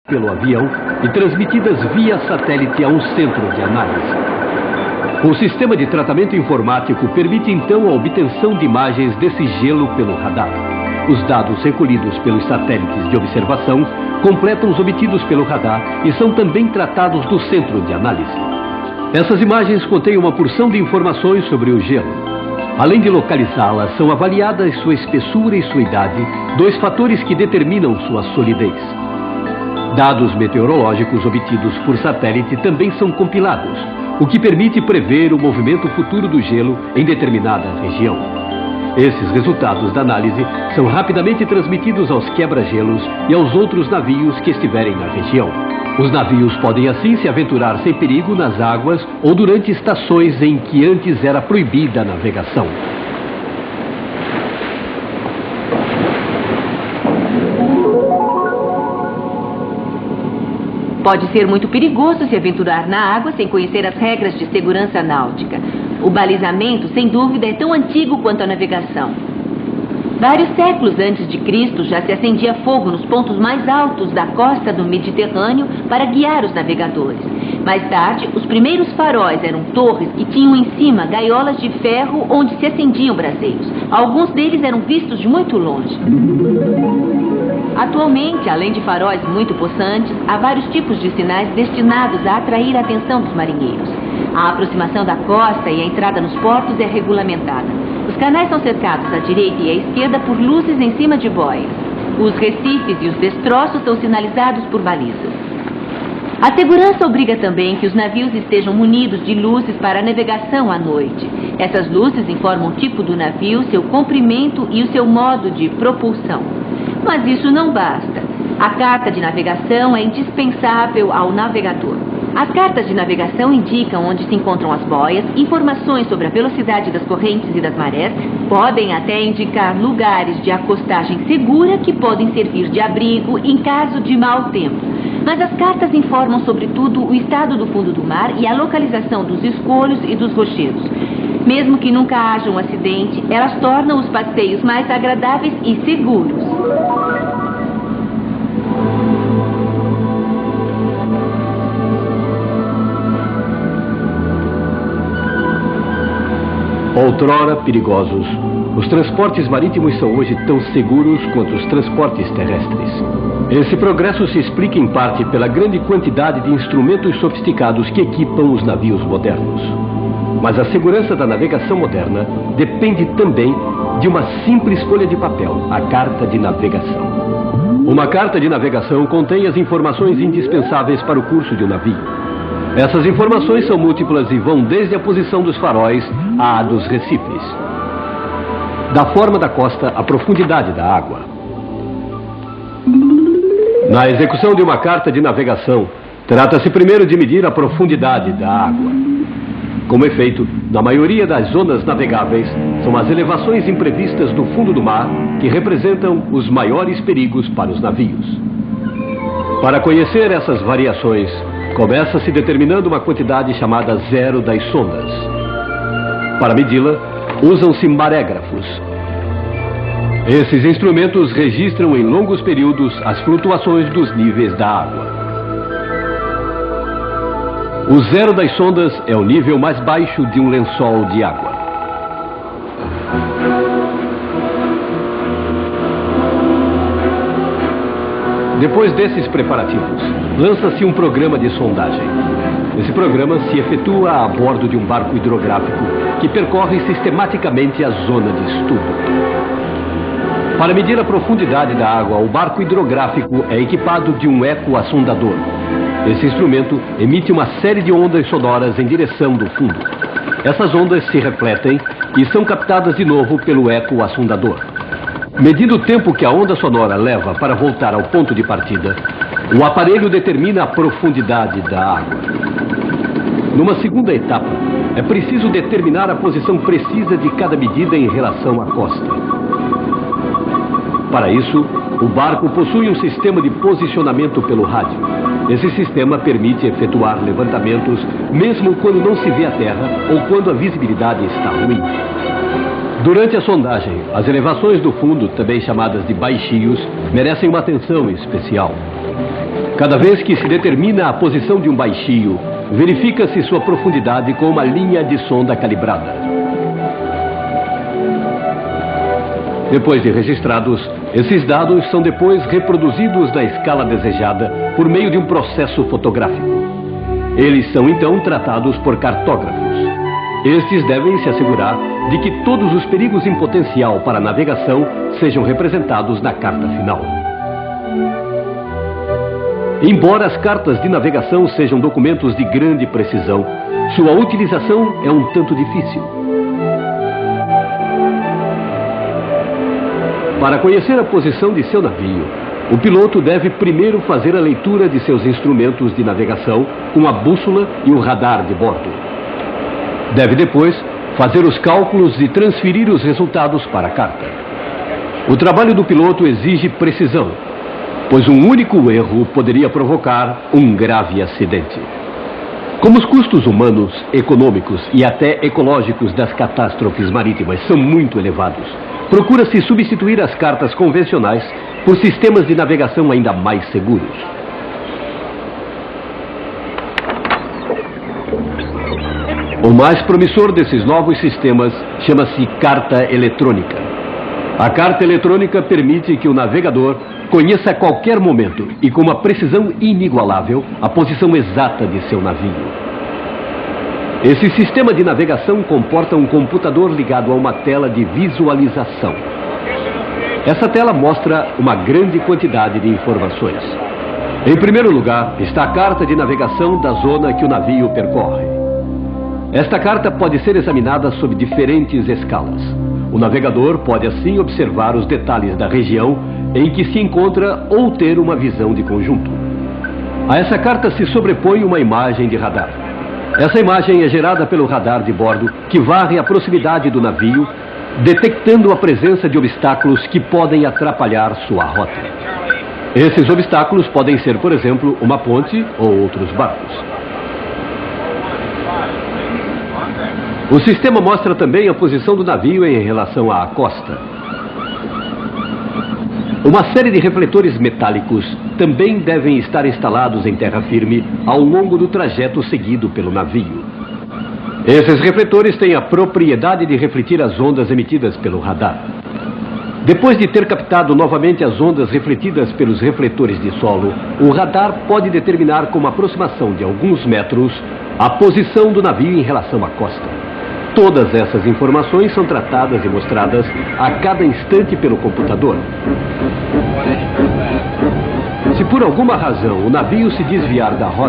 pelo avião e transmitidas via satélite a um centro de análise. O sistema de tratamento informático permite então a obtenção de imagens desse gelo pelo radar. Os dados recolhidos pelos satélites de observação completam os obtidos pelo radar e são também tratados do centro de análise. Essas imagens contêm uma porção de informações sobre o gelo. Além de localizá-la, são avaliadas sua espessura e sua idade, dois fatores que determinam sua solidez. Dados meteorológicos obtidos por satélite também são compilados, o que permite prever o movimento futuro do gelo em determinada região. Esses resultados da análise são rapidamente transmitidos aos quebra-gelos e aos outros navios que estiverem na região. Os navios podem assim se aventurar sem perigo nas águas ou durante estações em que antes era proibida a navegação. Pode ser muito perigoso se aventurar na água sem conhecer as regras de segurança náutica. O balizamento, sem dúvida, é tão antigo quanto a navegação. Vários séculos antes de Cristo já se acendia fogo nos pontos mais altos da costa do Mediterrâneo para guiar os navegadores. Mais tarde, os primeiros faróis eram torres que tinham em cima gaiolas de ferro onde se acendiam braseiros. Alguns deles eram vistos de muito longe. Atualmente, além de faróis muito possantes, há vários tipos de sinais destinados a atrair a atenção dos marinheiros. A aproximação da costa e a entrada nos portos é regulamentada. Os canais são cercados à direita e à esquerda por luzes em cima de boias. Os recifes e os destroços são sinalizados por balizas. A segurança obriga também que os navios estejam munidos de luzes para a navegação à noite. Essas luzes informam o tipo do navio, seu comprimento e o seu modo de propulsão. Mas isso não basta. A carta de navegação é indispensável ao navegador. As cartas de navegação indicam onde se encontram as boias, informações sobre a velocidade das correntes e das marés, podem até indicar lugares de acostagem segura que podem servir de abrigo em caso de mau tempo. Mas as cartas informam sobretudo o estado do fundo do mar e a localização dos escolhos e dos rochedos. Mesmo que nunca haja um acidente, elas tornam os passeios mais agradáveis e seguros. Outrora perigosos, os transportes marítimos são hoje tão seguros quanto os transportes terrestres. Esse progresso se explica em parte pela grande quantidade de instrumentos sofisticados que equipam os navios modernos. Mas a segurança da navegação moderna depende também de uma simples folha de papel, a carta de navegação. Uma carta de navegação contém as informações indispensáveis para o curso de um navio. Essas informações são múltiplas e vão desde a posição dos faróis à dos recifes, da forma da costa à profundidade da água. Na execução de uma carta de navegação, trata-se primeiro de medir a profundidade da água. Como efeito, na maioria das zonas navegáveis, são as elevações imprevistas do fundo do mar que representam os maiores perigos para os navios. Para conhecer essas variações, começa-se determinando uma quantidade chamada zero das sondas. Para medi-la, usam-se marégrafos. Esses instrumentos registram em longos períodos as flutuações dos níveis da água. O zero das sondas é o nível mais baixo de um lençol de água. Depois desses preparativos, lança-se um programa de sondagem. Esse programa se efetua a bordo de um barco hidrográfico que percorre sistematicamente a zona de estudo. Para medir a profundidade da água, o barco hidrográfico é equipado de um ecoassondador. Esse instrumento emite uma série de ondas sonoras em direção do fundo. Essas ondas se refletem e são captadas de novo pelo ecoassondador. Medindo o tempo que a onda sonora leva para voltar ao ponto de partida, o aparelho determina a profundidade da água. Numa segunda etapa, é preciso determinar a posição precisa de cada medida em relação à costa. Para isso, o barco possui um sistema de posicionamento pelo rádio. Esse sistema permite efetuar levantamentos mesmo quando não se vê a terra ou quando a visibilidade está ruim. Durante a sondagem, as elevações do fundo, também chamadas de baixios, merecem uma atenção especial. Cada vez que se determina a posição de um baixio, verifica-se sua profundidade com uma linha de sonda calibrada. Depois de registrados, esses dados são depois reproduzidos na escala desejada por meio de um processo fotográfico. Eles são então tratados por cartógrafos. Estes devem se assegurar de que todos os perigos em potencial para a navegação sejam representados na carta final. Embora as cartas de navegação sejam documentos de grande precisão, sua utilização é um tanto difícil. Para conhecer a posição de seu navio, o piloto deve primeiro fazer a leitura de seus instrumentos de navegação com a bússola e o radar de bordo. Deve depois fazer os cálculos e transferir os resultados para a carta. O trabalho do piloto exige precisão, pois um único erro poderia provocar um grave acidente. Como os custos humanos, econômicos e até ecológicos das catástrofes marítimas são muito elevados, procura-se substituir as cartas convencionais por sistemas de navegação ainda mais seguros. O mais promissor desses novos sistemas chama-se carta eletrônica. A carta eletrônica permite que o navegador conheça a qualquer momento e com uma precisão inigualável a posição exata de seu navio. Esse sistema de navegação comporta um computador ligado a uma tela de visualização. Essa tela mostra uma grande quantidade de informações. Em primeiro lugar, está a carta de navegação da zona que o navio percorre. Esta carta pode ser examinada sob diferentes escalas. O navegador pode assim observar os detalhes da região em que se encontra ou ter uma visão de conjunto. A essa carta se sobrepõe uma imagem de radar. Essa imagem é gerada pelo radar de bordo, que varre a proximidade do navio, detectando a presença de obstáculos que podem atrapalhar sua rota. Esses obstáculos podem ser, por exemplo, uma ponte ou outros barcos. O sistema mostra também a posição do navio em relação à costa. Uma série de refletores metálicos também devem estar instalados em terra firme ao longo do trajeto seguido pelo navio. Esses refletores têm a propriedade de refletir as ondas emitidas pelo radar. Depois de ter captado novamente as ondas refletidas pelos refletores de solo, o radar pode determinar com uma aproximação de alguns metros a posição do navio em relação à costa. Todas essas informações são tratadas e mostradas a cada instante pelo computador. Se por alguma razão o navio se desviar da rota